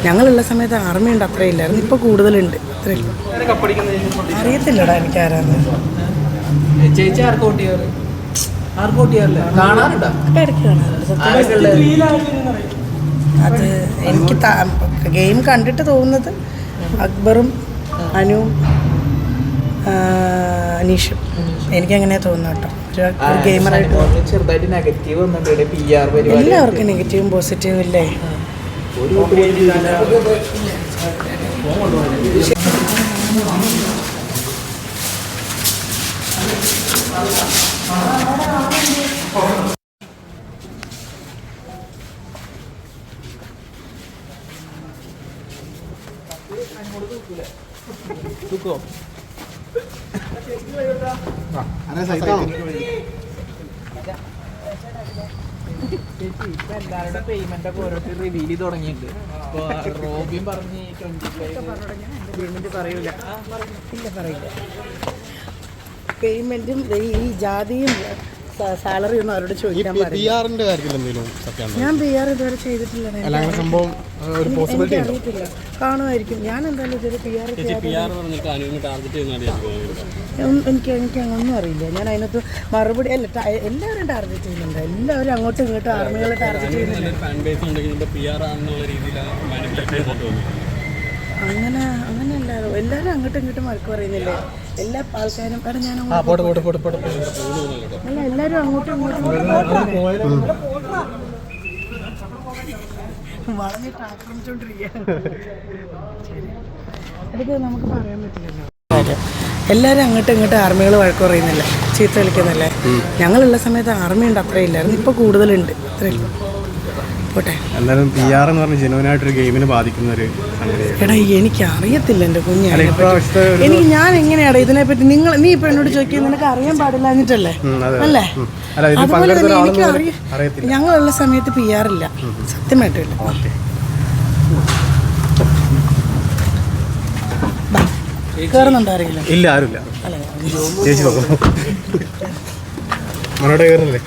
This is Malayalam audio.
ഞങ്ങളുള്ള സമയത്ത് ആർമി ഉണ്ട്, അത്രയില്ലായിരുന്നു. ഇപ്പോൾ കൂടുതലുണ്ട്. അറിയത്തില്ലടാ എനിക്ക് ആരാന്ന്. ചേച്ചി ആർക്ക് വോട്ട് ചെയ്യാറ്? ആർക്ക് വോട്ട് ചെയ്യാറില്ല? കാണാറുണ്ടോ? ഇടയ്ക്ക് കാണാറുണ്ട്. അത് എനിക്ക് ഗെയിം കണ്ടിട്ട് തോന്നുന്നത് അക്ബറും അനുവും അനീഷും. എനിക്കങ്ങനെ തോന്നുന്നു കേട്ടോ. ഒരു ഗെയിമറായിട്ട് ചെറുതായിട്ട് നെഗറ്റീവ് എല്ലാവർക്കും നെഗറ്റീവും പോസിറ്റീവും ഇല്ലേ? എല്ലാവരുടെ പേയ്മെന്റ് ഒക്കെ ഓരോരുത്തർ റിവീൽ ചെയ്ത് തുടങ്ങിയിട്ടുണ്ട്. ഇപ്പൊ റോബിൻ പറഞ്ഞ് 25 പറയൂല. ഇല്ല, പറയില്ല. പേയ്മെന്റും ഈ ജാതിയും സാലറി ഒന്നും അവരോട് ചോദിക്കാൻ പാടില്ല. ഞാൻ PR ഇതുവരെ ചെയ്തിട്ടില്ല. എനിക്കറിയത്തില്ല, കാണുമായിരിക്കും. ഞാൻ എന്തായാലും ഇതുവരെ PR എനിക്ക് അങ്ങൊന്നും അറിയില്ല. ഞാൻ അതിനകത്ത് മറുപടി അല്ല. എല്ലാവരും ടാർഗറ്റ് ചെയ്യുന്നുണ്ട്. എല്ലാവരും അങ്ങോട്ടും ഇങ്ങോട്ടും ആർമികളെ ടാർഗറ്റ് ചെയ്യുന്നുണ്ട്. അങ്ങനെയല്ല, എല്ലാവരും അങ്ങോട്ടും ഇങ്ങോട്ടും വഴക്ക് പറയുന്നില്ലേ? എല്ലാ ആൾക്കാരും എടാ ഞാൻ അല്ല, എല്ലാവരും അങ്ങോട്ടും ഇങ്ങോട്ടും വളഞ്ഞിട്ട് ആക്രമിച്ചോണ്ടിരിക്കുകയാണ്. അതൊക്കെ നമുക്ക് പറയാൻ പറ്റില്ലല്ലോ. എല്ലാവരും അങ്ങോട്ടും ഇങ്ങോട്ടും ആർമികൾ വഴക്ക് പറയുന്നില്ല, ചീത്ത കളിക്കുന്നില്ലേ? ഞങ്ങളുള്ള സമയത്ത് ആർമി ഉണ്ട്, അത്രയില്ലായിരുന്നു. ഇപ്പോൾ കൂടുതലുണ്ട്. അത്രയല്ലോ. പോട്ടെ. എന്തായാലും PR എന്ന് പറഞ്ഞ ജെനുവിനായിട്ടൊരു ഗെയിമിനെ ബാധിക്കുന്ന ഒരു സംഗതിയാണ്. എടാ എനിക്ക് അറിയത്തില്ല എൻ്റെ കുഞ്ഞ്. ഞാൻ എങ്ങനെയാടാ ഇതിനെപ്പറ്റി നീ ഇപ്പൊ എന്നോട് ചോദിക്കുന്നത്? നിനക്ക് അറിയാൻ പാടില്ല എന്നിട്ടല്ലേ? അല്ലേ? അതുപോലെ തന്നെ എനിക്ക് ഞങ്ങളുള്ള സമയത്ത് PR ഇല്ല, സത്യമായിട്ടില്ല. കയറുന്നുണ്ടോ ആരെങ്കിലും? ഇല്ല, ആരുമില്ല. ചേച്ചി മനോട് കയറുന്നില്ലേ?